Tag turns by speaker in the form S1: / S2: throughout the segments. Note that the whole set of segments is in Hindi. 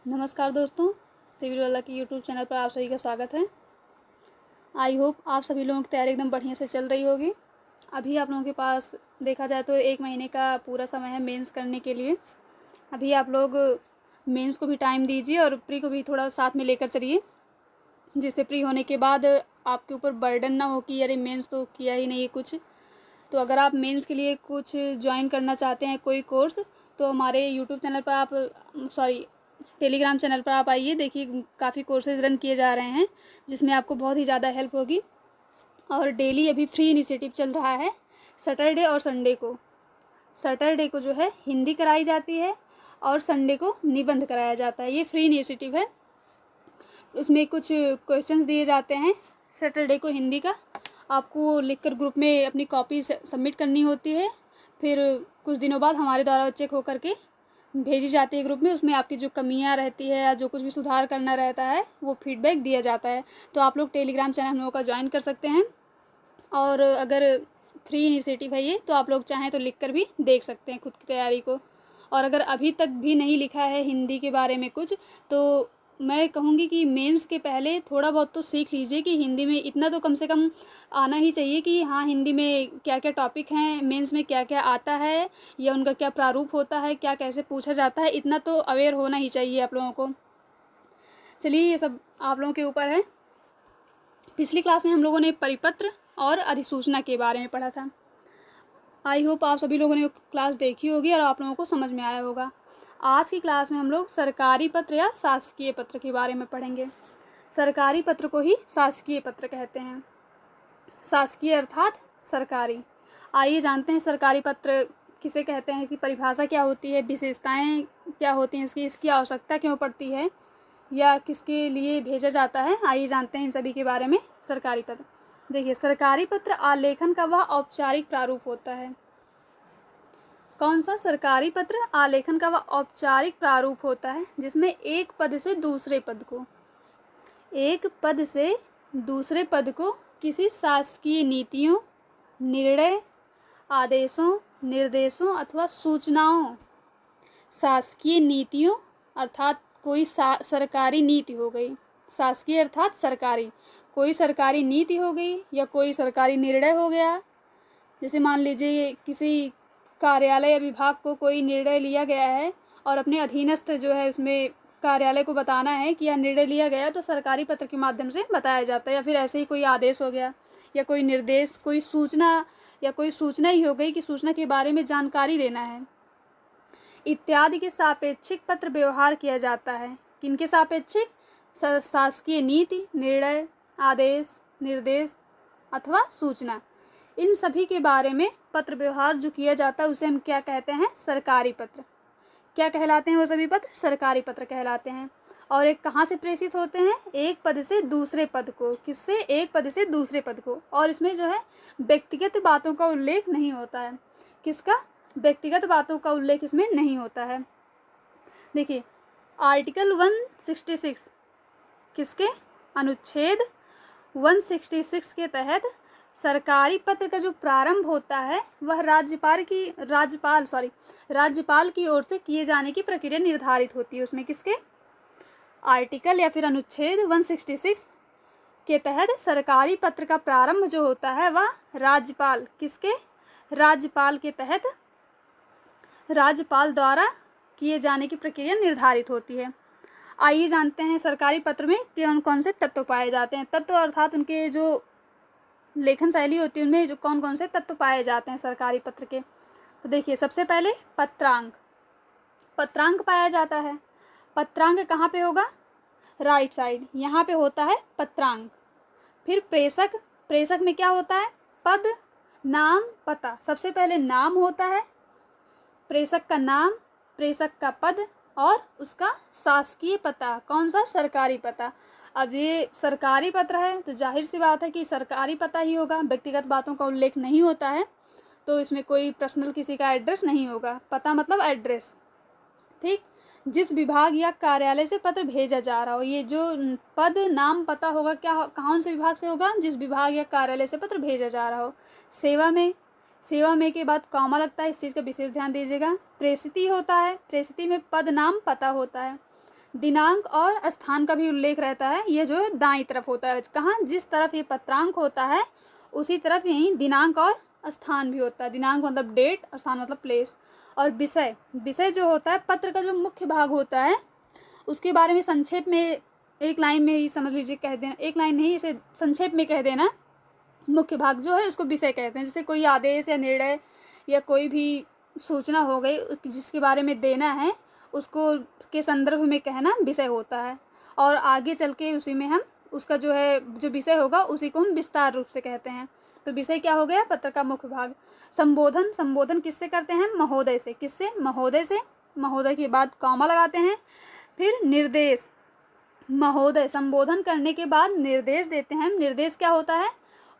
S1: नमस्कार दोस्तों, सिविल वाला की यूट्यूब चैनल पर आप सभी का स्वागत है। आई होप आप सभी लोगों की तैयारी एकदम बढ़िया से चल रही होगी। अभी आप लोगों के पास देखा जाए तो 1 महीने का पूरा समय है मेंस करने के लिए। अभी आप लोग मेंस को भी टाइम दीजिए और प्री को भी थोड़ा साथ में लेकर चलिए, जिससे प्री होने के बाद आपके ऊपर बर्डन ना हो कि अरे मेंस तो किया ही नहीं है कुछ। तो अगर आप मेंस के लिए कुछ ज्वाइन करना चाहते हैं कोई कोर्स, तो हमारे यूट्यूब चैनल पर आप टेलीग्राम चैनल पर आप आइए। देखिए काफ़ी कोर्सेज़ रन किए जा रहे हैं जिसमें आपको बहुत ही ज़्यादा हेल्प होगी। और डेली अभी फ्री इनिशिएटिव चल रहा है। सैटरडे और सैटरडे को जो है हिंदी कराई जाती है और संडे को निबंध कराया जाता है। ये फ्री इनिशिएटिव है। उसमें कुछ क्वेश्चंस दिए जाते हैं। सैटरडे को हिंदी का आपको लिखकर ग्रुप में अपनी कॉपी सबमिट करनी होती है। फिर कुछ दिनों बाद हमारे द्वारा चेक होकर के भेजी जाती है ग्रुप में। उसमें आपकी जो कमियां रहती है या जो कुछ भी सुधार करना रहता है वो फीडबैक दिया जाता है। तो आप लोग टेलीग्राम चैनल हम लोगों का ज्वाइन कर सकते हैं। और अगर फ्री इनिशिएटिव है ये, तो आप लोग चाहें तो लिख कर भी देख सकते हैं खुद की तैयारी को। और अगर अभी तक भी नहीं लिखा है हिंदी के बारे में कुछ, तो मैं कहूँगी कि मेंस के पहले थोड़ा बहुत तो सीख लीजिए कि हिंदी में इतना तो कम से कम आना ही चाहिए कि हाँ, हिंदी में क्या क्या टॉपिक हैं, मेंस में क्या क्या आता है या उनका क्या प्रारूप होता है, क्या कैसे पूछा जाता है, इतना तो अवेयर होना ही चाहिए आप लोगों को। चलिए, ये सब आप लोगों के ऊपर है। पिछली क्लास में हम लोगों ने परिपत्र और अधिसूचना के बारे में पढ़ा था। आई होप आप सभी लोगों ने क्लास देखी होगी और आप लोगों को समझ में आया होगा। आज की क्लास में हम लोग सरकारी पत्र या शासकीय पत्र के बारे में पढ़ेंगे। सरकारी पत्र को ही शासकीय पत्र कहते हैं। शासकीय अर्थात सरकारी। आइए जानते हैं सरकारी पत्र किसे कहते हैं, इसकी परिभाषा क्या होती है, विशेषताएं क्या होती हैं इसकी आवश्यकता क्यों पड़ती है या किसके लिए भेजा जाता है। आइए जानते हैं इन सभी के बारे में। सरकारी पत्र, देखिए सरकारी पत्र आलेखन का वह औपचारिक प्रारूप होता है। कौन सा? सरकारी पत्र आलेखन का वह औपचारिक प्रारूप होता है जिसमें एक पद से दूसरे पद को किसी शासकीय नीतियों, निर्णय, आदेशों, निर्देशों अथवा सूचनाओं, शासकीय नीतियों अर्थात कोई सरकारी नीति हो गई, शासकीय अर्थात सरकारी, कोई सरकारी नीति हो गई या कोई सरकारी निर्णय हो गया। जैसे मान लीजिए किसी कार्यालय या विभाग को कोई निर्णय लिया गया है और अपने अधीनस्थ जो है उसमें कार्यालय को बताना है कि यह निर्णय लिया गया, तो सरकारी पत्र के माध्यम से बताया जाता है। या फिर ऐसे ही कोई आदेश हो गया या कोई निर्देश, कोई सूचना या कोई सूचना ही हो गई कि सूचना के बारे में जानकारी देना है, इत्यादि के सापेक्षिक पत्र व्यवहार किया जाता है। किनके सापेक्षिक? शासकीय नीति, निर्णय, आदेश, निर्देश अथवा सूचना, इन सभी के बारे में पत्र व्यवहार जो किया जाता है उसे हम क्या कहते हैं? सरकारी पत्र। क्या कहलाते हैं वो सभी पत्र? सरकारी पत्र कहलाते हैं। और एक कहाँ से प्रेषित होते हैं? एक पद से दूसरे पद को। किससे? एक पद से दूसरे पद को। और इसमें जो है व्यक्तिगत बातों का उल्लेख नहीं होता है। किसका? व्यक्तिगत बातों का उल्लेख इसमें नहीं होता है। देखिए आर्टिकल 166, किसके? अनुच्छेद 166 के तहत सरकारी पत्र का जो प्रारंभ होता है वह राज्यपाल की ओर से किए जाने की प्रक्रिया निर्धारित होती है। उसमें किसके? आर्टिकल या फिर अनुच्छेद 166 के तहत सरकारी पत्र का प्रारंभ जो होता है वह राज्यपाल, किसके? राज्यपाल के तहत राज्यपाल द्वारा किए जाने की प्रक्रिया निर्धारित होती है। आइए जानते हैं सरकारी पत्र में कौन कौन से तत्व पाए जाते हैं। तत्व अर्थात उनके जो लेखन शैली होती है उनमें जो कौन कौन से तत्व पाए जाते हैं सरकारी पत्र के। तो देखिए सबसे पहले पत्रांक पाया जाता है। पत्रांक कहाँ पे होगा? राइट साइड, यहाँ पे होता है पत्रांक। फिर प्रेषक में क्या होता है? पद, नाम, पता। सबसे पहले नाम होता है, प्रेषक का नाम, प्रेषक का पद और उसका शासकीय पता। कौन सा? सरकारी पता। अब ये सरकारी पत्र है तो जाहिर सी बात है कि सरकारी पता ही होगा, व्यक्तिगत बातों का उल्लेख नहीं होता है, तो इसमें कोई पर्सनल किसी का एड्रेस नहीं होगा। पता मतलब एड्रेस, ठीक। जिस विभाग या कार्यालय से पत्र भेजा जा रहा हो, ये जो पद, नाम, पता होगा क्या कौन से विभाग से होगा? जिस विभाग या कार्यालय से पत्र भेजा जा रहा हो। सेवा में के बाद कॉमा लगता है, इस चीज़ का विशेष ध्यान दीजिएगा। प्रेषिती होता है, प्रेषिती में पद, नाम, पता होता है। दिनांक और स्थान का भी उल्लेख रहता है। ये जो है दाईं तरफ होता है। कहाँ? जिस तरफ ये पत्रांक होता है उसी तरफ यहीं दिनांक और स्थान भी होता है। दिनांक मतलब डेट, स्थान मतलब प्लेस। और विषय, विषय जो होता है पत्र का जो मुख्य भाग होता है उसके बारे में संक्षेप में एक लाइन में ही समझ लीजिए, कह देना, एक लाइन नहीं, इसे संक्षेप में कह देना। मुख्य भाग जो है उसको विषय कहते हैं। जैसे कोई आदेश या निर्णय या कोई भी सूचना हो गई जिसके बारे में देना है उसको के संदर्भ में कहना विषय होता है। और आगे चल के उसी में हम उसका जो है जो विषय होगा उसी को हम विस्तार रूप से कहते हैं। तो विषय क्या हो गया? पत्र का मुख्य भाग। संबोधन, संबोधन किससे करते हैं? महोदय से। किससे? महोदय से। महोदय के बाद कॉमा लगाते हैं। फिर निर्देश, महोदय संबोधन करने के बाद निर्देश देते हैं। निर्देश क्या होता है?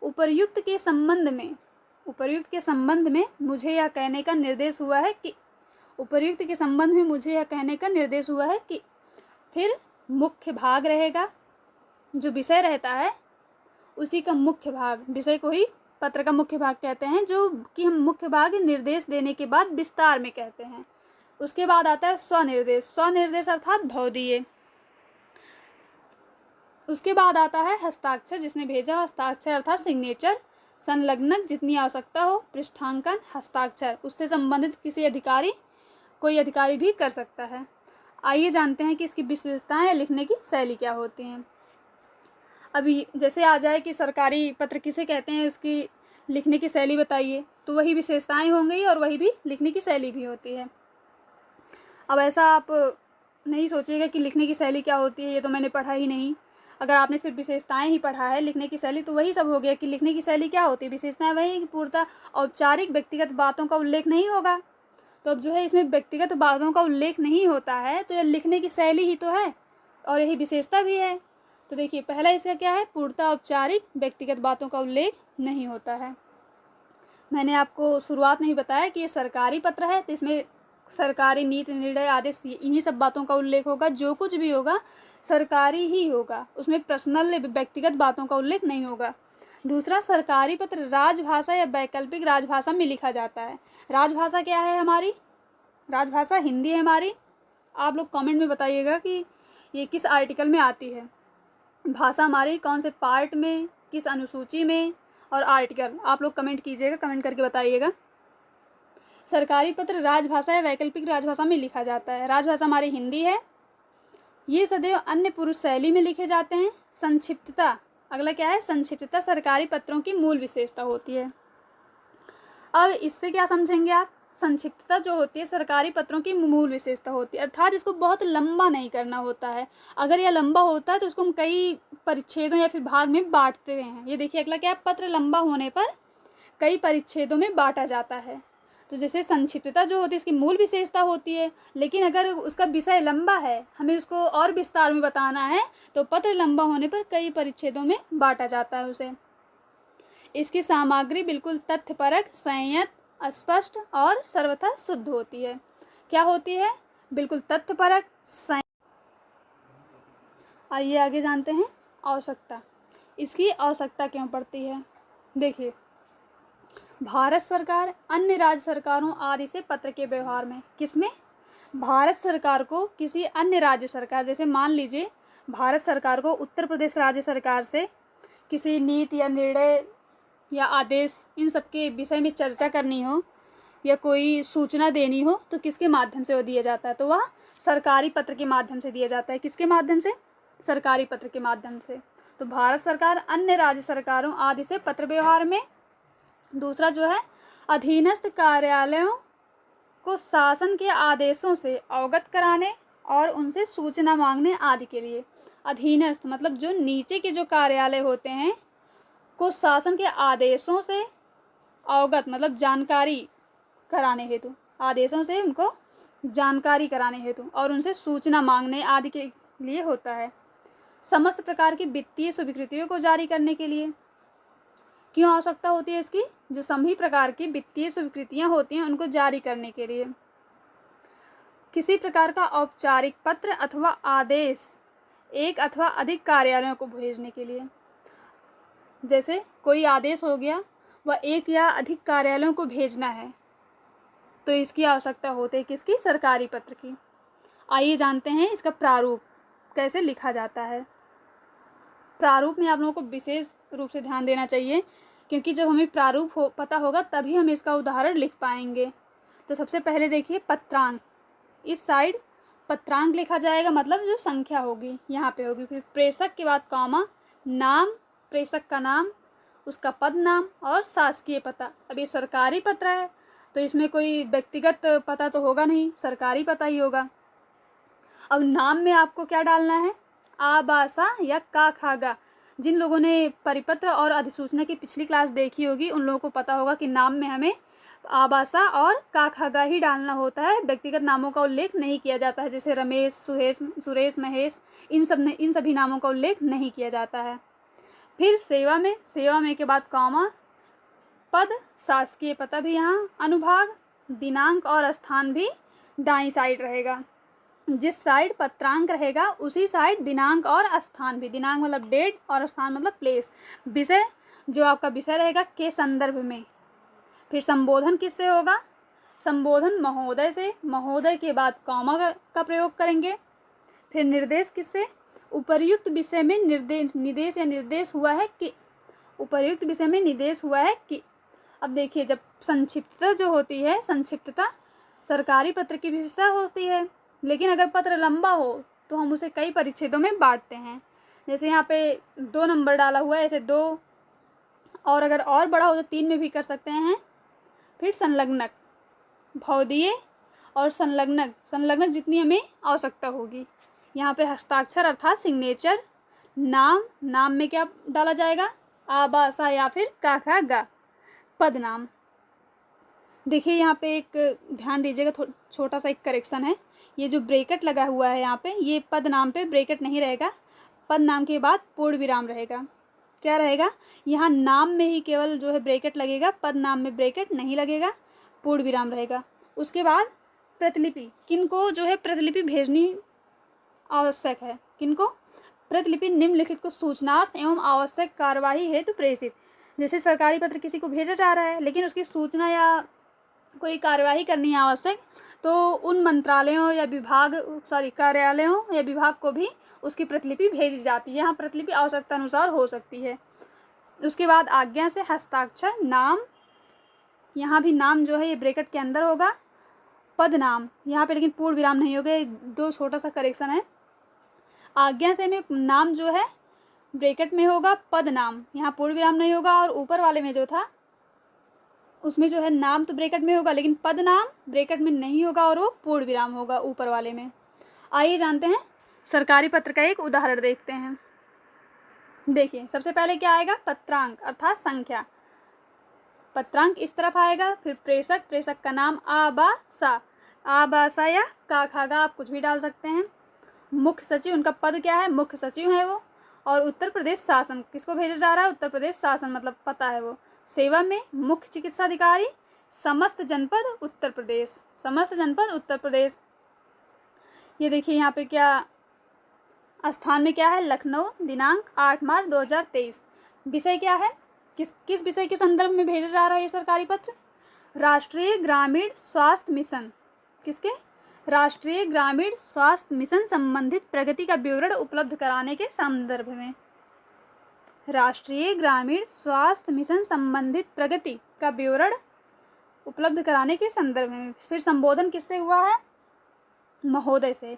S1: उपर्युक्त के संबंध में, उपर्युक्त के संबंध में मुझे यह कहने का निर्देश हुआ है कि, उपर्युक्त के संबंध में मुझे यह कहने का निर्देश हुआ है कि। फिर मुख्य भाग रहेगा, जो विषय रहता है उसी का मुख्य भाग, विषय को ही पत्र का मुख्य भाग कहते हैं, जो कि हम मुख्य भाग निर्देश देने के बाद विस्तार में कहते हैं। उसके बाद आता है स्वनिर्देश, स्वनिर्देश अर्थात भवदीय। उसके बाद आता है हस्ताक्षर, जिसने भेजा, हस्ताक्षर अर्थात सिग्नेचर। संलग्नक, जितनी आवश्यकता हो। पृष्ठांकन, हस्ताक्षर उससे संबंधित किसी अधिकारी, कोई अधिकारी भी कर सकता है। आइए जानते हैं कि इसकी विशेषताएं या लिखने की शैली क्या होती हैं। अभी जैसे आ जाए कि सरकारी पत्र किसे कहते हैं, उसकी लिखने की शैली बताइए, तो वही विशेषताएं होंगी और वही भी लिखने की शैली भी होती है। अब ऐसा आप नहीं सोचिएगा कि लिखने की शैली क्या होती है, ये तो मैंने पढ़ा ही नहीं। अगर आपने सिर्फ विशेषताएं ही पढ़ा है, लिखने की शैली तो वही सब हो गया कि लिखने की शैली क्या होती है। विशेषताएं वही कि पूर्णतः औपचारिक व्यक्तिगत बातों का उल्लेख नहीं होगा। तो अब जो है इसमें व्यक्तिगत बातों का उल्लेख नहीं होता है तो यह लिखने की शैली ही तो है और यही विशेषता भी है। तो देखिए पहला इसका क्या है? पूर्णतः औपचारिक व्यक्तिगत बातों का उल्लेख नहीं होता है। मैंने आपको शुरुआत में ही बताया कि ये सरकारी पत्र है तो इसमें सरकारी नीति, निर्णय, आदेश, इन्हीं सब बातों का उल्लेख होगा। जो कुछ भी होगा सरकारी ही होगा, उसमें पर्सनल व्यक्तिगत बातों का उल्लेख नहीं होगा। दूसरा, सरकारी पत्र राजभाषा या वैकल्पिक राजभाषा में लिखा जाता है। राजभाषा क्या है हमारी? राजभाषा हिंदी है हमारी। आप लोग कमेंट में बताइएगा कि ये किस आर्टिकल में आती है। भाषा हमारी कौन से पार्ट में, किस अनुसूची में, और आर्टिकल आप लोग कमेंट कीजिएगा, कमेंट करके बताइएगा। सरकारी पत्र राजभाषा या वैकल्पिक राजभाषा में लिखा जाता है। राजभाषा हमारी हिंदी है। ये सदैव अन्य पुरुष शैली में लिखे जाते हैं। संक्षिप्तता, अगला क्या है? संक्षिप्तता सरकारी पत्रों की मूल विशेषता होती है। अब इससे क्या समझेंगे आप? संक्षिप्तता जो होती है सरकारी पत्रों की मूल विशेषता होती है, अर्थात इसको बहुत लंबा नहीं करना होता है। अगर यह लंबा होता है तो उसको हम कई परिच्छेदों या फिर भाग में बांटते हैं। ये देखिए अगला क्या है? पत्र लंबा होने पर कई परिच्छेदों में बांटा जाता है। तो जैसे संक्षिप्तता जो होती है इसकी मूल विशेषता होती है, लेकिन अगर उसका विषय लंबा है, हमें उसको और विस्तार में बताना है, तो पत्र लंबा होने पर कई परिच्छेदों में बांटा जाता है उसे। इसकी सामग्री बिल्कुल तथ्यपरक, संयत, स्पष्ट और सर्वथा शुद्ध होती है। क्या होती है? बिल्कुल तथ्यपरक, संयत। आइए आगे जानते हैं आवश्यकता। इसकी आवश्यकता क्यों पड़ती है? देखिए, भारत सरकार अन्य राज्य सरकारों आदि से पत्र के व्यवहार में, किसमें? भारत सरकार को किसी अन्य राज्य सरकार, जैसे मान लीजिए भारत सरकार को उत्तर प्रदेश राज्य सरकार से किसी नीति या निर्णय या आदेश इन सब के विषय में चर्चा करनी हो या कोई सूचना देनी हो तो किसके माध्यम से वो दिया जाता है? तो वह सरकारी पत्र के माध्यम से दिया जाता है। किसके माध्यम से? सरकारी पत्र के माध्यम से। तो भारत सरकार अन्य राज्य सरकारों आदि से पत्र व्यवहार में। दूसरा जो है, अधीनस्थ कार्यालयों को शासन के आदेशों से अवगत कराने और उनसे सूचना मांगने आदि के लिए। अधीनस्थ मतलब जो नीचे के जो कार्यालय होते हैं को शासन के आदेशों से अवगत मतलब जानकारी कराने हेतु, आदेशों से उनको जानकारी कराने हेतु और उनसे सूचना मांगने आदि के लिए होता है। समस्त प्रकार की वित्तीय स्वीकृतियों को जारी करने के लिए। क्यों आवश्यकता होती है इसकी? जो सभी प्रकार की वित्तीय स्वीकृतियां होती हैं उनको जारी करने के लिए। किसी प्रकार का औपचारिक पत्र अथवा आदेश एक अथवा अधिक कार्यालयों को भेजने के लिए। जैसे कोई आदेश हो गया, वह एक या अधिक कार्यालयों को भेजना है, तो इसकी आवश्यकता होती है किसकी? सरकारी पत्र की। आइए जानते हैं इसका प्रारूप कैसे लिखा जाता है। प्रारूप में आप लोगों को विशेष रूप से ध्यान देना चाहिए, क्योंकि जब हमें प्रारूप पता होगा तभी हम इसका उदाहरण लिख पाएंगे। तो सबसे पहले देखिए पत्रांक, इस साइड पत्रांक लिखा जाएगा, मतलब जो संख्या होगी यहाँ पे होगी। फिर प्रेषक के बाद कॉमा, नाम, प्रेषक का नाम, उसका पद नाम और शासकीय पता। अब ये सरकारी पत्र है तो इसमें कोई व्यक्तिगत पता तो होगा नहीं, सरकारी पता ही होगा। अब नाम में आपको क्या डालना है, आबासा या का खागा। जिन लोगों ने परिपत्र और अधिसूचना की पिछली क्लास देखी होगी उन लोगों को पता होगा कि नाम में हमें आबासा और का खागा ही डालना होता है, व्यक्तिगत नामों का उल्लेख नहीं किया जाता है, जैसे रमेश, सुरेश, महेश, इन सभी नामों का उल्लेख नहीं किया जाता है। फिर सेवा में के बाद कॉमा, पद, शासकीय पता भी यहाँ अनुभाग, दिनांक और स्थान भी दाईं साइड रहेगा। जिस साइड पत्रांक रहेगा उसी साइड दिनांक और स्थान भी, दिनांक मतलब डेट और स्थान मतलब प्लेस। विषय, जो आपका विषय रहेगा के संदर्भ में। फिर संबोधन किससे होगा, संबोधन महोदय से, महोदय के बाद कॉमा का प्रयोग करेंगे। फिर निर्देश किससे, उपर्युक्त विषय में निर्देश हुआ है कि, उपर्युक्त विषय में निर्देश हुआ है कि। अब देखिए, जब संक्षिप्तता जो होती है, संक्षिप्तता सरकारी पत्र की विशेषता होती है, लेकिन अगर पत्र लंबा हो तो हम उसे कई परिच्छेदों में बांटते हैं। जैसे यहाँ पे 2 नंबर डाला हुआ है, ऐसे 2, और अगर और बड़ा हो तो 3 में भी कर सकते हैं। फिर संलग्नक, भौदीय और संलग्नक जितनी हमें आवश्यकता होगी। यहाँ पे हस्ताक्षर अर्थात सिग्नेचर, नाम में क्या डाला जाएगा, आबासा या फिर का खा गा, पद नाम। देखिए यहाँ पे एक ध्यान दीजिएगा, छोटा सा एक करेक्शन है, ये जो ब्रैकेट लगा हुआ है यहाँ पे, ये पद नाम पे ब्रैकेट नहीं रहेगा, पद नाम के बाद पूर्ण विराम रहेगा। क्या रहेगा, यहाँ नाम में ही केवल जो है ब्रैकेट लगेगा, पद नाम में ब्रैकेट नहीं लगेगा, पूर्ण विराम रहेगा। उसके बाद प्रतिलिपि, किनको जो है प्रतिलिपि भेजनी आवश्यक है, किनको, प्रतिलिपि निम्नलिखित को सूचनार्थ एवं आवश्यक कार्यवाही हेतु प्रेषित। जैसे सरकारी पत्र किसी को भेजा जा रहा है लेकिन उसकी सूचना या कोई कार्यवाही करनी है आवश्यक, तो उन मंत्रालयों या कार्यालयों या विभाग को भी उसकी प्रतिलिपि भेजी जाती है। यहाँ प्रतिलिपि आवश्यकता अनुसार हो सकती है। उसके बाद आज्ञा से हस्ताक्षर, नाम, यहाँ भी नाम जो है ये ब्रैकेट के अंदर होगा, पद नाम यहाँ पे लेकिन पूर्ण विराम नहीं होगा, 2 छोटा सा करेक्शन है। आज्ञा से में नाम जो है ब्रैकेट में होगा, पद नाम यहाँ पूर्ण विराम नहीं होगा, और ऊपर वाले में जो था उसमें जो है नाम तो ब्रैकेट में होगा लेकिन पद नाम ब्रैकेट में नहीं होगा और वो पूर्ण विराम होगा ऊपर वाले में। आइए जानते हैं सरकारी पत्र का एक उदाहरण देखते हैं। देखिए सबसे पहले क्या आएगा, पत्रांक अर्थात संख्या, पत्रांक इस तरफ आएगा। फिर प्रेषक का नाम आबासा या का खागा, आप कुछ भी डाल सकते हैं। मुख्य सचिव, उनका पद क्या है, मुख्य सचिव है वो। और उत्तर प्रदेश शासन, किसको भेजा जा रहा है, उत्तर प्रदेश शासन मतलब पता है वो। सेवा में मुख्य चिकित्सा अधिकारी, समस्त जनपद उत्तर प्रदेश। ये देखिए यहाँ पे क्या स्थान में क्या है, लखनऊ, दिनांक 8 मार्च 2023। विषय क्या है, किस विषय के संदर्भ में भेजा जा रहा है ये सरकारी पत्र, राष्ट्रीय ग्रामीण स्वास्थ्य मिशन, किसके, राष्ट्रीय ग्रामीण स्वास्थ्य मिशन संबंधित प्रगति का विवरण उपलब्ध कराने के संदर्भ में, राष्ट्रीय ग्रामीण स्वास्थ्य मिशन संबंधित प्रगति का विवरण उपलब्ध कराने के संदर्भ में। फिर संबोधन किससे हुआ है, महोदय से,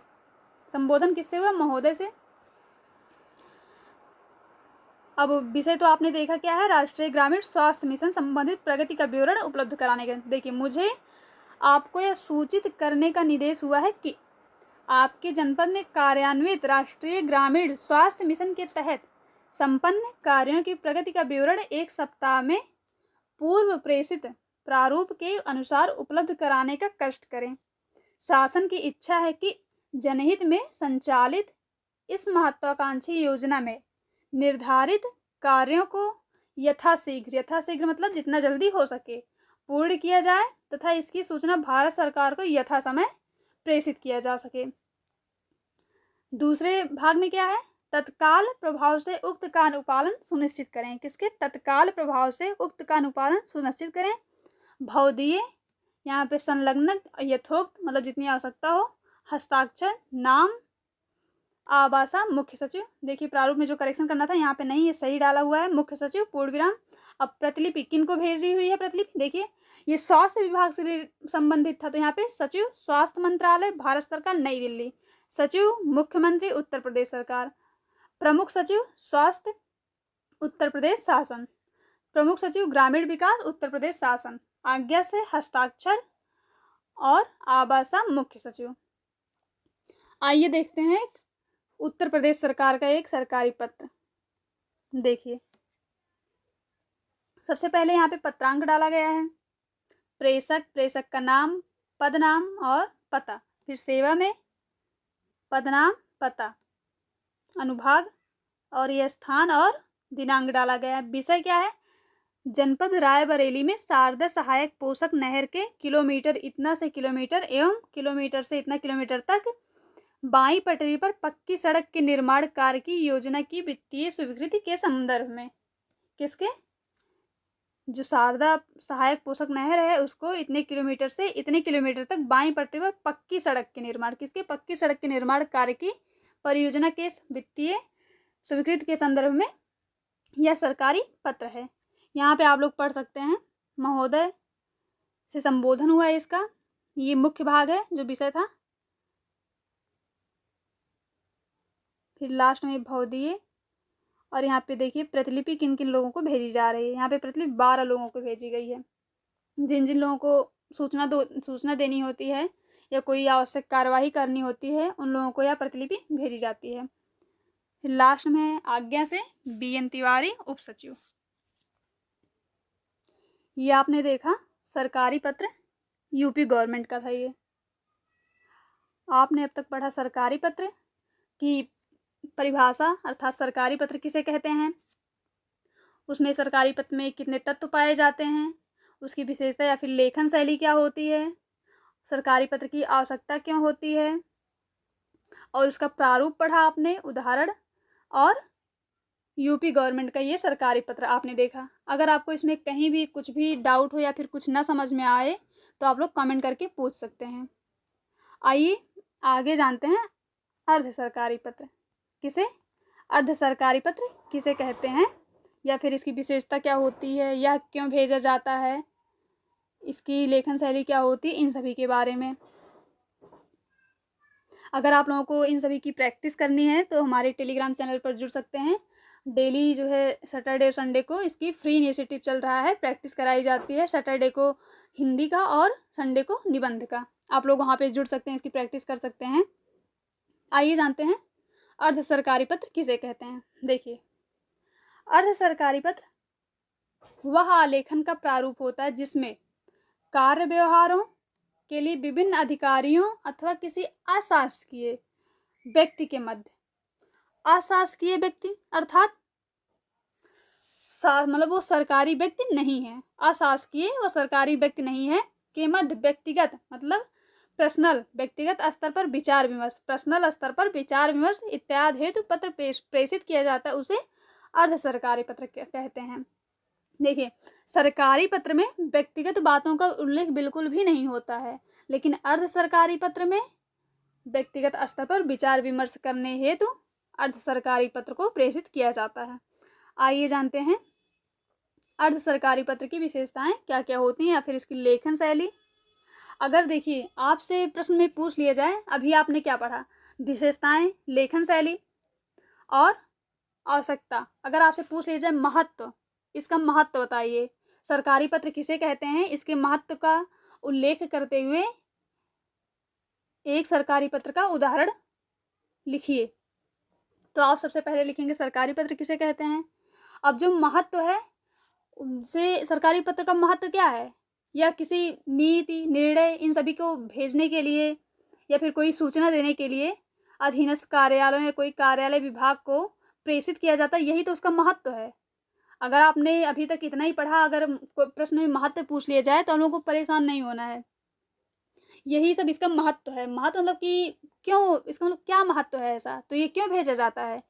S1: संबोधन किससे हुआ, महोदय से। अब विषय तो आपने देखा क्या है, राष्ट्रीय ग्रामीण स्वास्थ्य मिशन संबंधित प्रगति का विवरण उपलब्ध कराने के। देखिए मुझे आपको यह सूचित करने का निर्देश हुआ है कि आपके जनपद में कार्यान्वित राष्ट्रीय ग्रामीण स्वास्थ्य मिशन के तहत संपन्न कार्यों की प्रगति का विवरण 1 सप्ताह में पूर्व प्रेषित प्रारूप के अनुसार उपलब्ध कराने का कष्ट करें। शासन की इच्छा है कि जनहित में संचालित इस महत्वाकांक्षी योजना में निर्धारित कार्यों को यथाशीघ्र मतलब जितना जल्दी हो सके पूर्ण किया जाए तथा इसकी सूचना भारत सरकार को यथासमय प्रेषित किया जा सके। दूसरे भाग में क्या है, तत्काल प्रभाव से उक्त का अनुपालन सुनिश्चित करें, किसके, तत्काल प्रभाव से उक्त का अनुपालन सुनिश्चित करें। भौदीय, यहाँ पे संलग्न यथोक्त मतलब जितनी आवश्यकता हो, हस्ताक्षर, नाम, आबासा, मुख्य सचिव। देखिए प्रारूप में जो करेक्शन करना था यहाँ पे नहीं, ये सही डाला हुआ है, मुख्य सचिव पूर्ण विराम। अब प्रतिलिपि किन को भेजी हुई है? प्रतिलिपि देखिए ये स्वास्थ्य विभाग से संबंधित था, तो यहाँ पे सचिव स्वास्थ्य मंत्रालय भारत सरकार नई दिल्ली, सचिव मुख्यमंत्री उत्तर प्रदेश सरकार, प्रमुख सचिव स्वास्थ्य उत्तर प्रदेश शासन, प्रमुख सचिव ग्रामीण विकास उत्तर प्रदेश शासन, आज्ञा से हस्ताक्षर और आबासा मुख्य सचिव। आइए देखते हैं उत्तर प्रदेश सरकार का एक सरकारी पत्र। देखिए सबसे पहले यहाँ पे पत्रांक डाला गया है, प्रेषक, प्रेषक का नाम, पद नाम और पता, फिर सेवा में पद नाम, पता, अनुभाग और यह स्थान और दिनांक डाला गया है। विषय क्या है? जनपद रायबरेली में शारदा सहायक पोषक नहर के किलोमीटर इतना से किलोमीटर एवं किलोमीटर से इतना किलोमीटर तक बाई पटरी पर पक्की सड़क के निर्माण कार्य की योजना की वित्तीय स्वीकृति के संदर्भ में, किसके? जो शारदा सहायक पोषक नहर है उसको इतने किलोमीटर से इतने किलोमीटर तक बाई पटरी पर पक्की सड़क के निर्माण, किसके? पक्की सड़क के निर्माण कार्य की परियोजना के वित्तीय स्वीकृति के संदर्भ में यह सरकारी पत्र है। यहाँ पे आप लोग पढ़ सकते हैं, महोदय से संबोधन हुआ है इसका, ये मुख्य भाग है जो विषय था। फिर लास्ट में भवदीय, और यहाँ पे देखिए प्रतिलिपि किन किन लोगों को भेजी जा रही है। यहाँ पे प्रतिलिपि 12 लोगों को भेजी गई है। जिन जिन लोगों को सूचना देनी होती है या कोई आवश्यक कार्यवाही करनी होती है उन लोगों को यह प्रतिलिपि भेजी जाती है। फिर लास्ट में आज्ञा से BN तिवारी उप सचिव। ये आपने देखा सरकारी पत्र यूपी गवर्नमेंट का था। ये आपने अब तक पढ़ा सरकारी पत्र की परिभाषा, अर्थात सरकारी पत्र किसे कहते हैं, उसमें सरकारी पत्र में कितने तत्व पाए जाते हैं, उसकी विशेषता या फिर लेखन शैली क्या होती है, सरकारी पत्र की आवश्यकता क्यों होती है, और उसका प्रारूप पढ़ा आपने, उदाहरण, और यूपी गवर्नमेंट का ये सरकारी पत्र आपने देखा। अगर आपको इसमें कहीं भी कुछ भी डाउट हो या फिर कुछ ना समझ में आए तो आप लोग कमेंट करके पूछ सकते हैं। आइए आगे जानते हैं अर्ध सरकारी पत्र किसे, अर्ध सरकारी पत्र किसे कहते हैं, या फिर इसकी विशेषता क्या होती है, या क्यों भेजा जाता है, इसकी लेखन शैली क्या होती है, इन सभी के बारे में। अगर आप लोगों को इन सभी की प्रैक्टिस करनी है तो हमारे टेलीग्राम चैनल पर जुड़ सकते हैं। डेली जो है सैटरडे और संडे को इसकी फ्री इनिशिएटिव चल रहा है, प्रैक्टिस कराई जाती है। सैटरडे को हिंदी का और संडे को निबंध का। आप लोग वहाँ पे जुड़ सकते हैं, इसकी प्रैक्टिस कर सकते हैं। आइए जानते हैं अर्ध सरकारी पत्र किसे कहते हैं। देखिए अर्ध सरकारी पत्र वह आलेखन का प्रारूप होता है जिसमें कार्य व्यवहारों के लिए विभिन्न अधिकारियों अथवा किसी अशासकीय व्यक्ति के मध्य, अशासकीय व्यक्ति अर्थात मतलब वो सरकारी व्यक्ति नहीं है, अशासकीय वो सरकारी व्यक्ति नहीं है, के मध्य व्यक्तिगत मतलब पर्सनल, व्यक्तिगत स्तर पर विचार विमर्श, पर्सनल स्तर पर विचार विमर्श इत्यादि हेतु पत्र प्रेषित किया जाता है, उसे अर्ध सरकारी पत्र कहते हैं। देखिए सरकारी पत्र में व्यक्तिगत बातों का उल्लेख बिल्कुल भी नहीं होता है, लेकिन अर्ध सरकारी पत्र में व्यक्तिगत स्तर पर विचार विमर्श करने हेतु अर्ध सरकारी पत्र को प्रेषित किया जाता है। आइए जानते हैं अर्ध सरकारी पत्र की विशेषताएं क्या क्या होती हैं या फिर इसकी लेखन शैली। अगर देखिए आपसे प्रश्न में पूछ लिया जाए, अभी आपने क्या पढ़ा, विशेषताएं, लेखन शैली और आवश्यकता। अगर आपसे पूछ लिया जाए महत्व, इसका महत्व बताइए, सरकारी पत्र किसे कहते हैं, इसके महत्व का उल्लेख करते हुए एक सरकारी पत्र का उदाहरण लिखिए, तो आप सबसे पहले लिखेंगे सरकारी पत्र किसे कहते हैं। अब जो महत्व है उनसे सरकारी पत्र का महत्व क्या है, या किसी नीति निर्णय इन सभी को भेजने के लिए या फिर कोई सूचना देने के लिए अधीनस्थ कार्यालयों या कोई कार्यालय विभाग को प्रेषित किया जाता है, यही तो उसका महत्व है। अगर आपने अभी तक इतना ही पढ़ा, अगर कोई प्रश्न में महत्व पूछ लिया जाए तो हम लोगों को परेशान नहीं होना है। यही सब इसका महत्व है। महत्व मतलब कि क्यों, इसका मतलब क्या महत्व है ऐसा, तो ये क्यों भेजा जाता है।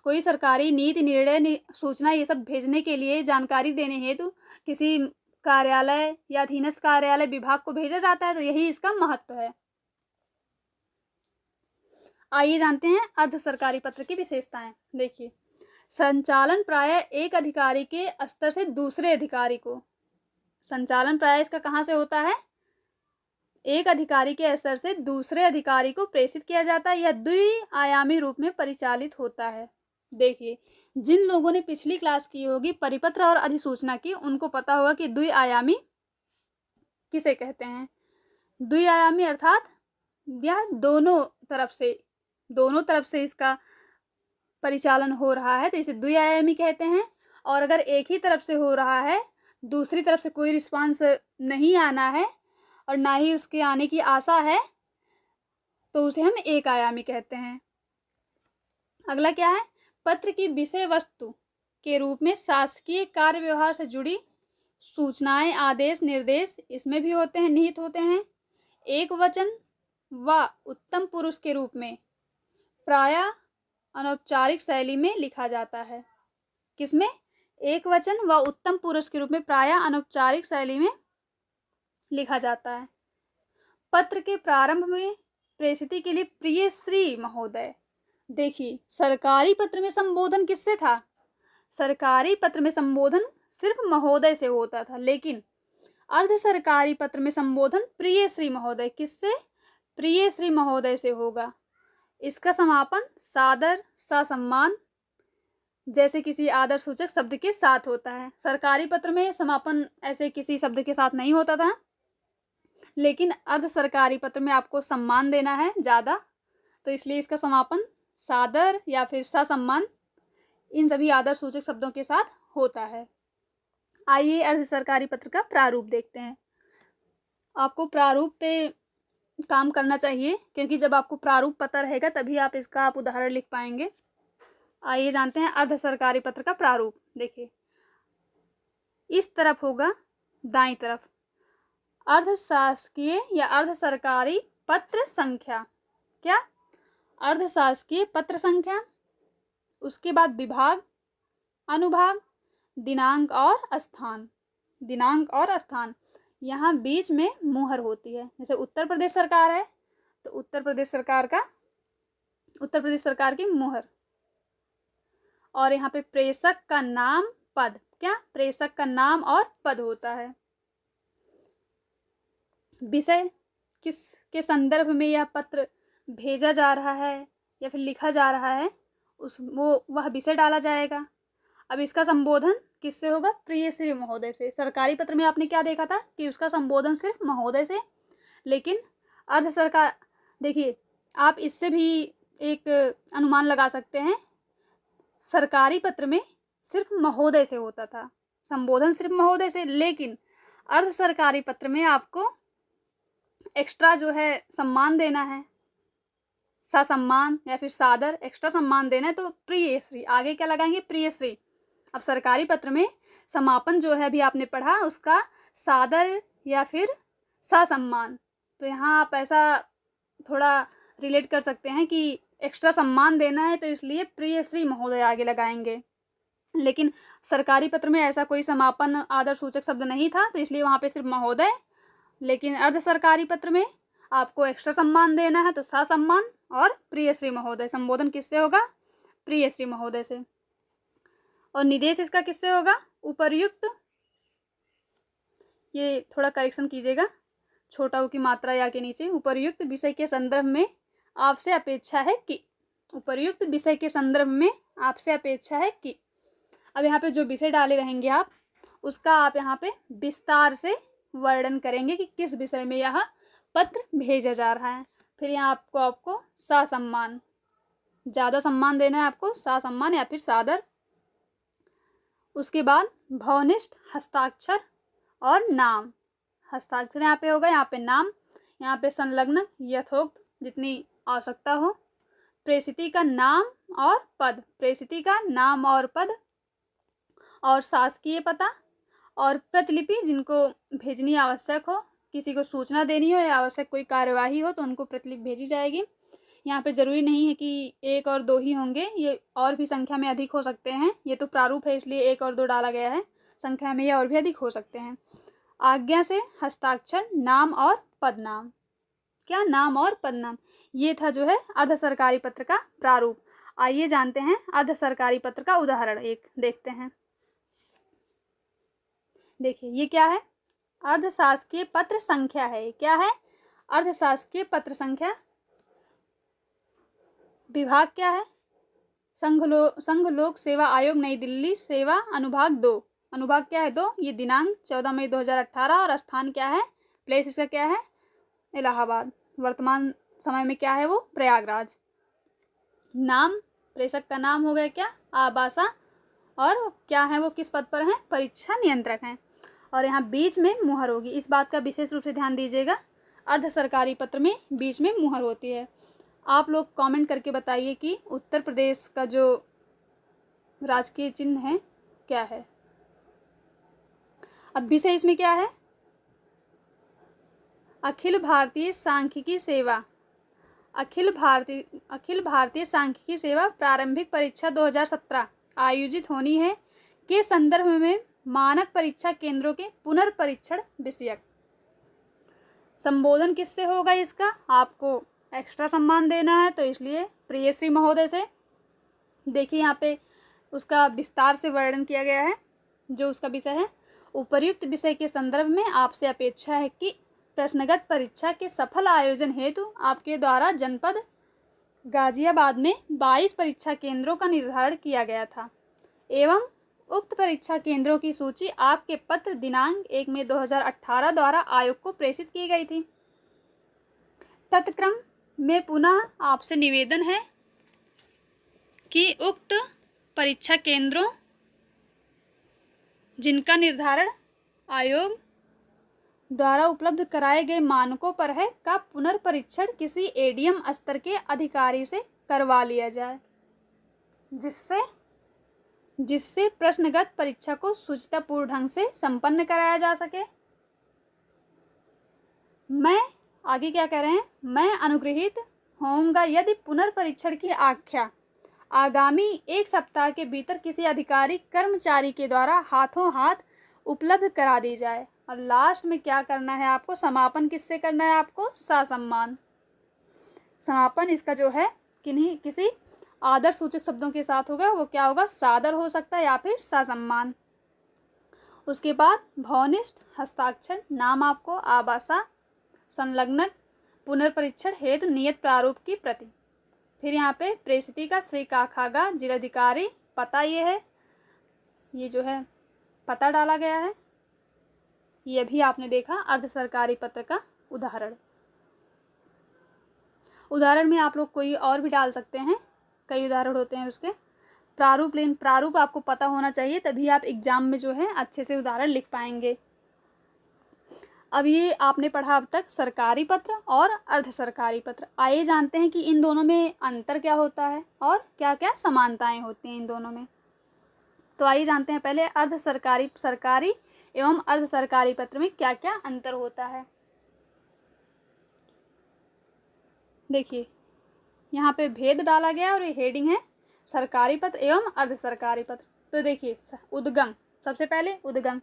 S1: कोई सरकारी नीति निर्णय सूचना ये सब भेजने के लिए, जानकारी देने हेतु किसी कार्यालय या अधीनस्थ कार्यालय विभाग को भेजा जाता है, तो यही इसका महत्व है। आइए जानते हैं अर्ध सरकारी पत्र की विशेषताएं। देखिए, संचालन प्राय एक अधिकारी के स्तर से दूसरे अधिकारी को, संचालन प्राय इसका कहाँ से होता है, एक अधिकारी के स्तर से दूसरे अधिकारी को प्रेषित किया जाता है। यह द्विआयामी रूप में परिचालित होता है। देखिए, जिन लोगों ने पिछली क्लास की होगी परिपत्र और अधिसूचना की, उनको पता होगा कि द्विआयामी किसे कहते हैं। द्विआयामी अर्थात यह दोनों तरफ से इसका परिचालन हो रहा है, तो इसे द्विआयामी कहते हैं। और अगर एक ही तरफ से हो रहा है, दूसरी तरफ से कोई रिस्पांस नहीं आना है और ना ही उसके आने की आशा है, तो उसे हम एक आयामी कहते हैं। अगला क्या है, पत्र की विषय वस्तु के रूप में शासकीय कार्य व्यवहार से जुड़ी सूचनाएं, आदेश, निर्देश इसमें भी होते हैं, निहित होते हैं। एक वचन व उत्तम पुरुष के रूप में प्रायः अनौपचारिक शैली में लिखा जाता है। किसमें, एक वचन व उत्तम पुरुष के रूप में प्रायः अनौपचारिक शैली में लिखा जाता है। पत्र के प्रारंभ में प्रेषित के लिए प्रिय श्री महोदय। देखिए, सरकारी पत्र में संबोधन किससे था, सरकारी पत्र में संबोधन सिर्फ महोदय से होता था, लेकिन अर्ध सरकारी पत्र में संबोधन प्रिय श्री महोदय, किससे, प्रिय श्री महोदय से होगा। इसका समापन सादर, ससम्मान जैसे किसी आदर सूचक शब्द के साथ होता है। सरकारी पत्र में समापन ऐसे किसी शब्द के साथ नहीं होता था, लेकिन अर्ध सरकारी पत्र में आपको सम्मान देना है ज़्यादा, तो इसलिए इसका समापन सादर या फिर ससम्मान इन सभी आदर सूचक शब्दों के साथ होता है। आइए अर्ध सरकारी पत्र का प्रारूप देखते हैं। आपको प्रारूप पे काम करना चाहिए, क्योंकि जब आपको प्रारूप पता रहेगा तभी आप इसका उदाहरण लिख पाएंगे। आइए जानते हैं अर्ध सरकारी पत्र का प्रारूप। देखिए, इस तरफ होगा दाईं तरफ अर्ध शासकीय या अर्ध सरकारी पत्र संख्या, क्या, अर्ध शासकीय पत्र संख्या, उसके बाद विभाग, अनुभाग, दिनांक और स्थान, दिनांक और स्थान। यहाँ बीच में मुहर होती है। जैसे उत्तर प्रदेश सरकार है तो उत्तर प्रदेश सरकार की मुहर। और यहाँ पे प्रेषक का नाम, पद, क्या, प्रेषक का नाम और पद होता है। विषय, किसके संदर्भ में यह पत्र भेजा जा रहा है या फिर लिखा जा रहा है, वह विषय डाला जाएगा। अब इसका संबोधन किससे होगा, प्रिय श्री महोदय से। सरकारी पत्र में आपने क्या देखा था कि उसका संबोधन सिर्फ महोदय से, लेकिन अर्ध सरकार, देखिए आप इससे भी एक अनुमान लगा सकते हैं, सरकारी पत्र में सिर्फ महोदय से होता था संबोधन, सिर्फ महोदय से, लेकिन अर्ध सरकारी पत्र में आपको एक्स्ट्रा जो है सम्मान देना है, ससम्मान या फिर सादर, एक्स्ट्रा सम्मान देना है, तो प्रिय श्री, आगे क्या लगाएंगे, प्रिय श्री। अब सरकारी पत्र में समापन जो है अभी आपने पढ़ा, उसका सादर या फिर ससम्मान, तो यहाँ आप ऐसा थोड़ा रिलेट कर सकते हैं कि एक्स्ट्रा सम्मान देना है, तो इसलिए प्रिय श्री महोदय आगे लगाएंगे। लेकिन सरकारी पत्र में ऐसा कोई समापन आदर सूचक शब्द नहीं था, तो इसलिए वहाँ पे सिर्फ महोदय। लेकिन अर्ध सरकारी पत्र में आपको एक्स्ट्रा सम्मान देना है, तो ससम्मान और प्रिय श्री महोदय। संबोधन किससे होगा, प्रिय श्री महोदय से। और निदेश इसका किससे होगा, उपर्युक्त, ये थोड़ा करेक्शन कीजिएगा, छोटा ऊ की मात्रा या के नीचे, उपर्युक्त विषय के संदर्भ में आपसे अपेक्षा है कि, उपर्युक्त विषय के संदर्भ में आपसे अपेक्षा है कि। अब यहाँ पे जो विषय डाले रहेंगे आप, उसका आप यहाँ पे विस्तार से वर्णन करेंगे कि किस विषय में यह पत्र भेजा जा रहा है। फिर यहाँ आपको ससम्मान, ज़्यादा सम्मान देना है आपको, ससम्मान या फिर सादर। उसके बाद भावनिष्ठ हस्ताक्षर और नाम, हस्ताक्षर यहाँ पे होगा, यहाँ पे नाम, यहाँ पे संलग्न यथोक्त जितनी आवश्यकता हो। प्रेषिती का नाम और पद, प्रेषिती का नाम और पद, और शासकीय पता, और प्रतिलिपि जिनको भेजनी आवश्यक हो, किसी को सूचना देनी हो या आवश्यक कोई कार्यवाही हो तो उनको प्रतिलिपि भेजी जाएगी। यहाँ पे ज़रूरी नहीं है कि 1 और 2 ही होंगे, ये और भी संख्या में अधिक हो सकते हैं। ये तो प्रारूप है इसलिए 1 और 2 डाला गया है, संख्या में ये और भी अधिक हो सकते हैं। आज्ञा से हस्ताक्षर, नाम और पदनाम, क्या, नाम और पदनाम। ये था जो है अर्ध सरकारी पत्र का प्रारूप। आइए जानते हैं अर्ध सरकारी पत्र का उदाहरण एक देखते हैं। देखिए ये क्या है, अर्धशासकीय पत्र संख्या है। क्या है, अर्धशासकीय पत्र संख्या। विभाग क्या है, संघ लोक सेवा आयोग नई दिल्ली सेवा अनुभाग 2। अनुभाग क्या है 2। ये दिनांक 14 मई 2018 और स्थान क्या है, प्लेस इसका क्या है, इलाहाबाद। वर्तमान समय में क्या है वो, प्रयागराज। नाम, प्रेषक का नाम हो गया क्या, आबासा। और क्या है वो, किस पद पर हैं, परीक्षा नियंत्रक हैं। और यहाँ बीच में मुहर होगी, इस बात का विशेष रूप से ध्यान दीजिएगा। अर्ध सरकारी पत्र में बीच में मुहर होती है। आप लोग कमेंट करके बताइए कि उत्तर प्रदेश का जो राजकीय चिन्ह है क्या है। अब विषय इसमें क्या है, अखिल भारतीय सांख्यिकी सेवा। अखिल भारतीय सांख्यिकी सेवा प्रारंभिक परीक्षा 2017 आयोजित होनी है के संदर्भ में मानक परीक्षा केंद्रों के पुनर्परीक्षण विषयक। संबोधन किससे होगा इसका, आपको एक्स्ट्रा सम्मान देना है तो इसलिए प्रियश्री महोदय से। देखिए यहाँ पे उसका विस्तार से वर्णन किया गया है। जो उसका विषय है, उपर्युक्त विषय के संदर्भ में आपसे अपेक्षा है कि प्रश्नगत परीक्षा के सफल आयोजन हेतु आपके द्वारा जनपद गाजियाबाद में 22 परीक्षा केंद्रों का निर्धारण किया गया था एवं उक्त परीक्षा केंद्रों की सूची आपके पत्र दिनांक 1 मई 2018 द्वारा आयोग को प्रेषित की गई थी। तत्क्रम में पुनः आपसे निवेदन है कि उक्त परीक्षा केंद्रों जिनका निर्धारण आयोग द्वारा उपलब्ध कराए गए मानकों पर है का पुनर्परीक्षण किसी एडीएम स्तर के अधिकारी से करवा लिया जाए, जिससे प्रश्नगत परीक्षा को सुचितापूर्ण ढंग से संपन्न कराया जा सके। मैं आगे क्या कह रहे हैं, मैं अनुग्रहित होऊंगा यदि पुनर्परीक्षण की आख्या आगामी 1 सप्ताह के भीतर किसी अधिकारी कर्मचारी के द्वारा हाथों हाथ उपलब्ध करा दी जाए। और लास्ट में क्या करना है आपको, समापन किससे करना है आपको, ससम्मान। समापन इसका जो है किसी आदर सूचक शब्दों के साथ होगा, वो क्या होगा, सादर हो सकता है या फिर ससम्मान। उसके बाद भौनिष्ठ हस्ताक्षर, नाम आपको आबासा, संलग्नक, पुनर्परीक्षण हेतु नियत प्रारूप की प्रति। फिर यहाँ पे प्रेषिती का श्री काखागा जिलाधिकारी, पता ये है, ये जो है पता डाला गया है। ये भी आपने देखा अर्ध सरकारी पत्र का उदाहरण। उदाहरण में आप लोग कोई और भी डाल सकते हैं, कई उदाहरण होते हैं उसके। प्रारूप आपको पता होना चाहिए, तभी आप एग्जाम में जो है अच्छे से उदाहरण लिख पाएंगे। अब ये आपने पढ़ा अब तक सरकारी पत्र और अर्ध सरकारी पत्र। आइए जानते हैं कि इन दोनों में अंतर क्या होता है और क्या क्या समानताएं होती हैं इन दोनों में। तो आइए जानते हैं पहले अर्ध सरकारी एवं अर्ध सरकारी पत्र में क्या क्या अंतर होता है। देखिए यहाँ पे भेद डाला गया और ये हेडिंग है सरकारी पत्र एवं अर्ध सरकारी पत्र। तो देखिए उद्गम, सबसे पहले उद्गम,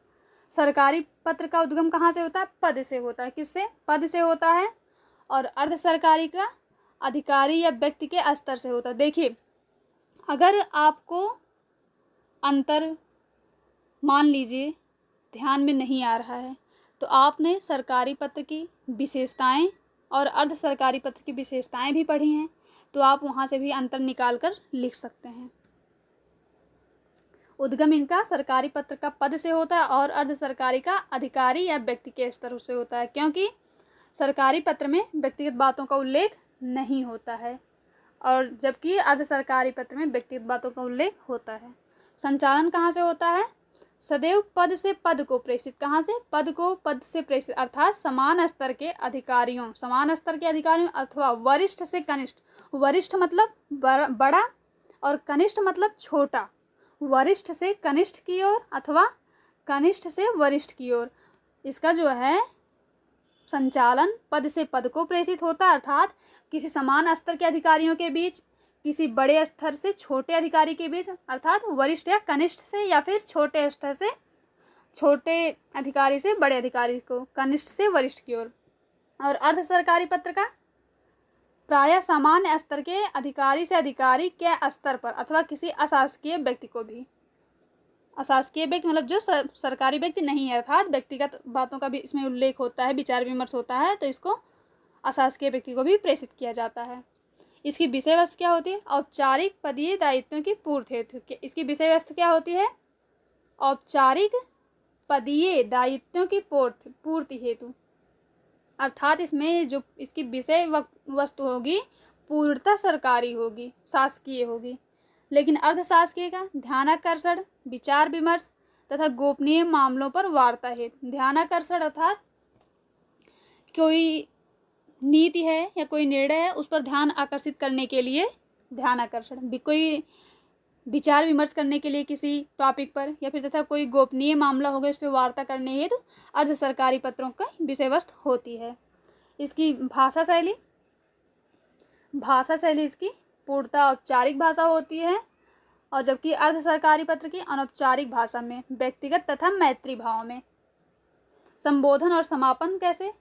S1: सरकारी पत्र का उद्गम कहाँ से होता है, पद से होता है। किससे, पद से होता है। और अर्ध सरकारी का अधिकारी या व्यक्ति के स्तर से होता है। देखिए अगर आपको अंतर मान लीजिए ध्यान में नहीं आ रहा है तो आपने सरकारी पत्र की विशेषताएं और अर्ध सरकारी पत्र की विशेषताएं भी पढ़ी हैं, तो आप वहाँ से भी अंतर निकाल कर लिख सकते हैं। उद्गम इनका सरकारी पत्र का पद से होता है और अर्ध सरकारी का अधिकारी या व्यक्ति के स्तर से होता है, क्योंकि सरकारी पत्र में व्यक्तिगत बातों का उल्लेख नहीं होता है और जबकि अर्ध सरकारी पत्र में व्यक्तिगत बातों का उल्लेख होता है। संचालन कहाँ से होता है, सदैव पद से पद को प्रेषित, कहाँ से, पद को पद से प्रेषित, अर्थात समान स्तर के अधिकारियों अथवा वरिष्ठ से कनिष्ठ। वरिष्ठ मतलब बड़ा और कनिष्ठ मतलब छोटा। वरिष्ठ से कनिष्ठ की ओर अथवा कनिष्ठ से वरिष्ठ की ओर, इसका जो है संचालन पद से पद को प्रेषित होता है, अर्थात किसी समान स्तर के अधिकारियों के बीच, किसी बड़े स्तर से छोटे अधिकारी के बीच, अर्थात वरिष्ठ या कनिष्ठ से, या फिर छोटे स्तर से छोटे अधिकारी से बड़े अधिकारी को, कनिष्ठ से वरिष्ठ की ओर। और अर्ध सरकारी पत्र का प्रायः सामान्य स्तर के अधिकारी से अधिकारी के स्तर पर अथवा किसी अशासकीय व्यक्ति को भी। अशासकीय व्यक्ति मतलब जो सरकारी व्यक्ति नहीं है, अर्थात व्यक्तिगत बातों का भी इसमें उल्लेख होता है, विचार विमर्श होता है, तो इसको अशासकीय व्यक्ति को भी प्रेषित किया जाता है। इसकी विषय वस्तु क्या होती है? औपचारिक पदीय दायित्वों की पूर्ति हेतु। इसकी विषय वस्तु क्या होती है? औपचारिक पदीय दायित्वों की पूर्ति हेतु, अर्थात इसमें जो इसकी विषय वस्तु होगी पूर्णतः सरकारी होगी, शासकीय होगी। लेकिन अर्धशासकीय का ध्यानाकर्षण, विचार विमर्श तथा गोपनीय मामलों पर वार्ता हेतु। ध्यानाकर्षण अर्थात कोई नीति है या कोई निर्णय है उस पर ध्यान आकर्षित करने के लिए ध्यानाकर्षण, कोई विचार विमर्श करने के लिए किसी टॉपिक पर, या फिर तथा कोई गोपनीय मामला होगा उस पर वार्ता करने हेतु अर्ध सरकारी पत्रों का विषय वस्तु होती है। इसकी भाषा शैली, इसकी पूर्णतः औपचारिक भाषा होती है, और जबकि अर्ध सरकारी पत्र की अनौपचारिक भाषा में, व्यक्तिगत तथा मैत्री भाव में। संबोधन और समापन कैसे?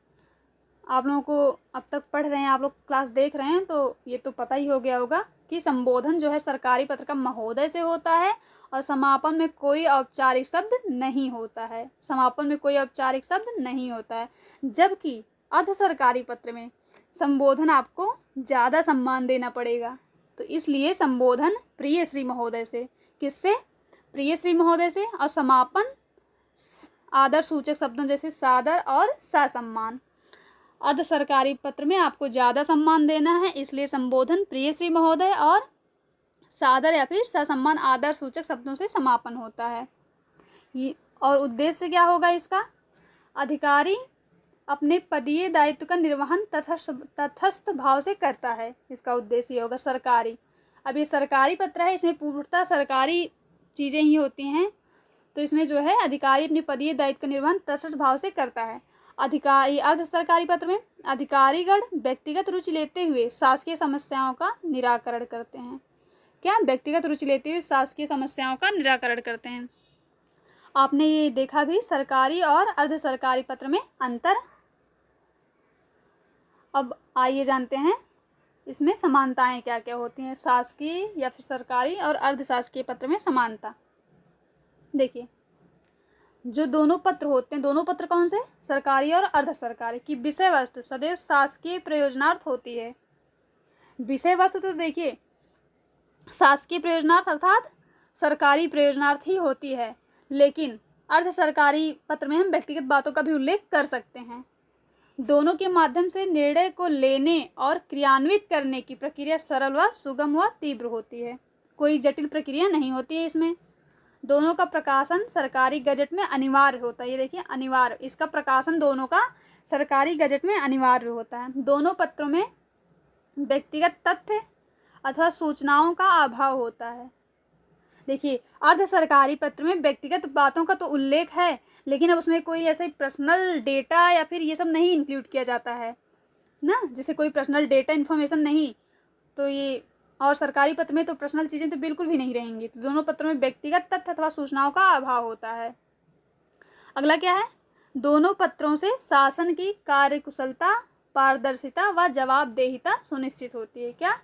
S1: आप लोगों को अब तक पढ़ रहे हैं, आप लोग क्लास देख रहे हैं तो ये तो पता ही हो गया होगा कि संबोधन जो है सरकारी पत्र का महोदय से होता है, और समापन में कोई औपचारिक शब्द नहीं होता है। समापन में कोई औपचारिक शब्द नहीं होता है, जबकि अर्ध सरकारी पत्र में संबोधन आपको ज़्यादा सम्मान देना पड़ेगा। तो इसलिए संबोधन प्रिय श्री महोदय से, किससे? प्रिय श्री महोदय से, और समापन आदर सूचक शब्दों जैसे सादर और ससम्मान। अर्ध सरकारी पत्र में आपको ज़्यादा सम्मान देना है, इसलिए संबोधन प्रिय श्री महोदय और सादर या फिर ससम्मान आदर सूचक शब्दों से समापन होता है। ये और उद्देश्य क्या होगा इसका? अधिकारी अपने पदीय दायित्व का निर्वहन तटस्थ भाव से करता है, इसका उद्देश्य ये होगा। सरकारी, अब ये सरकारी पत्र है, इसमें पूर्णतः सरकारी चीज़ें ही होती हैं, तो इसमें जो है अधिकारी अपने पदीय दायित्व का निर्वहन तटस्थ भाव से करता है। अधिकारी अर्ध सरकारी पत्र में अधिकारीगण व्यक्तिगत रुचि लेते हुए शासकीय समस्याओं का निराकरण करते हैं। क्या? व्यक्तिगत रुचि लेते हुए शासकीय समस्याओं का निराकरण करते हैं। आपने ये देखा भी, सरकारी और अर्ध सरकारी पत्र में अंतर। अब आइए जानते हैं इसमें समानताएं क्या क्या होती हैं, शासकीय या फिर सरकारी और अर्ध शासकीय पत्र में समानता। देखिए, जो दोनों पत्र होते हैं, दोनों पत्र कौन से? सरकारी और अर्ध सरकारी, की विषय वस्तु सदैव शासकीय प्रयोजनार्थ होती है। विषय वस्तु तो देखिए शासकीय प्रयोजनार्थ अर्थात सरकारी प्रयोजनार्थ ही होती है, लेकिन अर्ध सरकारी पत्र में हम व्यक्तिगत बातों का भी उल्लेख कर सकते हैं। दोनों के माध्यम से निर्णय को लेने और क्रियान्वित करने की प्रक्रिया सरल व सुगम व तीव्र होती है। कोई जटिल प्रक्रिया नहीं होती है इसमें। दोनों का प्रकाशन सरकारी गजट में अनिवार्य होता है। ये देखिए अनिवार्य, इसका प्रकाशन दोनों का सरकारी गजट में अनिवार्य होता है। दोनों पत्रों में व्यक्तिगत तथ्य अथवा सूचनाओं का अभाव होता है। देखिए, अर्ध सरकारी पत्र में व्यक्तिगत बातों का तो उल्लेख है, लेकिन अब उसमें कोई ऐसे पर्सनल डेटा या फिर ये सब नहीं इंक्लूड किया जाता है ना, जैसे कोई पर्सनल डेटा इन्फॉर्मेशन नहीं, तो ये और सरकारी पत्र में तो पर्सनल चीज़ें तो बिल्कुल भी नहीं रहेंगी। तो दोनों पत्रों में व्यक्तिगत तथ्य अथवा सूचनाओं का अभाव होता है। अगला क्या है? दोनों पत्रों से शासन की कार्यकुशलता, पारदर्शिता व जवाबदेहिता सुनिश्चित होती है। क्या?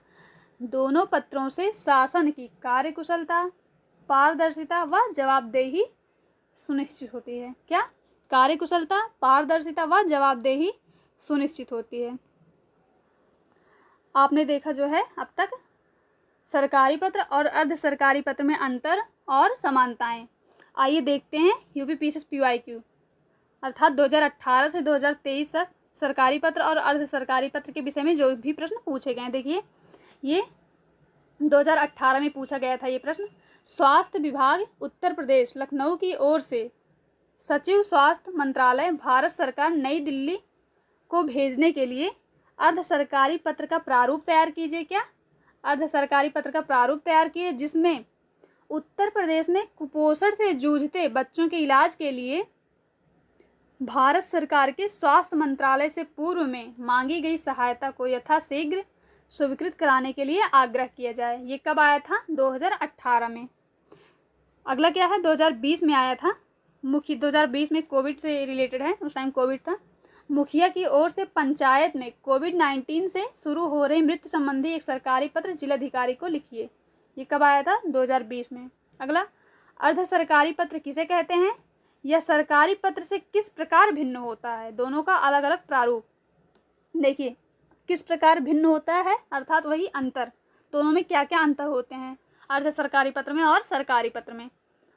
S1: दोनों पत्रों से शासन की कार्यकुशलता, पारदर्शिता व जवाबदेही सुनिश्चित होती है। क्या? कार्यकुशलता, पारदर्शिता व जवाबदेही सुनिश्चित होती है। आपने देखा जो है अब तक सरकारी पत्र और अर्ध सरकारी पत्र में अंतर और समानताएं। आइए देखते हैं यूपीपीसीएस PYQ अर्थात 2018 से 2023 तक सरकारी पत्र और अर्ध सरकारी पत्र के विषय में जो भी प्रश्न पूछे गए। देखिए, ये 2018 में पूछा गया था ये प्रश्न। स्वास्थ्य विभाग उत्तर प्रदेश लखनऊ की ओर से सचिव स्वास्थ्य मंत्रालय भारत सरकार नई दिल्ली को भेजने के लिए अर्ध सरकारी पत्र का प्रारूप तैयार कीजिए। क्या? अर्ध सरकारी पत्र का प्रारूप तैयार किए, जिसमें उत्तर प्रदेश में कुपोषण से जूझते बच्चों के इलाज के लिए भारत सरकार के स्वास्थ्य मंत्रालय से पूर्व में मांगी गई सहायता को यथाशीघ्र स्वीकृत कराने के लिए आग्रह किया जाए। ये कब आया था? 2018 में। अगला क्या है? 2020 में आया था। मुख्य 2020 में कोविड से रिलेटेड है, उस टाइम कोविड था। मुखिया की ओर से पंचायत में कोविड-19 से शुरू हो रही मृत्यु संबंधी एक सरकारी पत्र जिलाधिकारी को लिखिए। ये कब आया था? 2020 में। अगला, अर्ध सरकारी पत्र किसे कहते हैं? यह सरकारी पत्र से किस प्रकार भिन्न होता है? दोनों का अलग अलग प्रारूप। देखिए, किस प्रकार भिन्न होता है अर्थात वही अंतर, दोनों में क्या क्या अंतर होते हैं अर्ध सरकारी पत्र में और सरकारी पत्र में।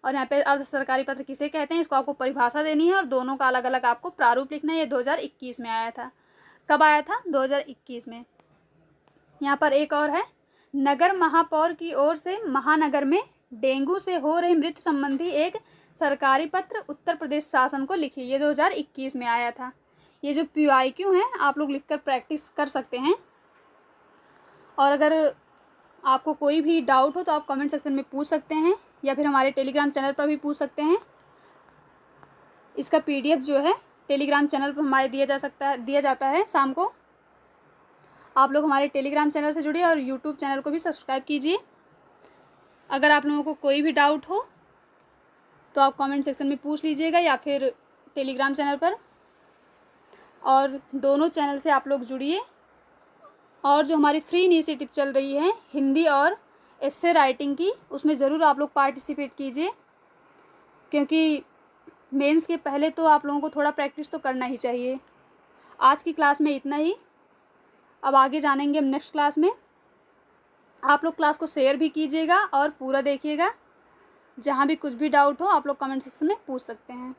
S1: और यहाँ पे अर्ध सरकारी पत्र किसे कहते हैं, इसको आपको परिभाषा देनी है और दोनों का अलग अलग आपको प्रारूप लिखना है। ये 2021 में आया था। कब आया था? 2021 में। यहाँ पर एक और है, नगर महापौर की ओर से महानगर में डेंगू से हो रही मृत्यु संबंधी एक सरकारी पत्र उत्तर प्रदेश शासन को लिखिए। ये 2021 में आया था। ये जो PYQ हैं आप लोग लिखकर प्रैक्टिस कर सकते हैं। और अगर आपको कोई भी डाउट हो तो आप कमेंट सेक्शन में पूछ सकते हैं या फिर हमारे टेलीग्राम चैनल पर भी पूछ सकते हैं। इसका PDF जो है टेलीग्राम चैनल पर हमारे दिया जाता है शाम को। आप लोग हमारे टेलीग्राम चैनल से जुड़िए और यूट्यूब चैनल को भी सब्सक्राइब कीजिए। अगर आप लोगों को कोई भी डाउट हो तो आप कमेंट सेक्शन में पूछ लीजिएगा या फिर टेलीग्राम चैनल पर, और दोनों चैनल से आप लोग जुड़िए। और जो हमारी फ्री इनिशिएटिव चल रही है हिंदी और एस्से राइटिंग की, उसमें ज़रूर आप लोग पार्टिसिपेट कीजिए, क्योंकि मेंस के पहले तो आप लोगों को थोड़ा प्रैक्टिस तो करना ही चाहिए। आज की क्लास में इतना ही, अब आगे जानेंगे हम नेक्स्ट क्लास में। आप लोग क्लास को शेयर भी कीजिएगा और पूरा देखिएगा। जहाँ भी कुछ भी डाउट हो आप लोग कमेंट सेक्शन में पूछ सकते हैं।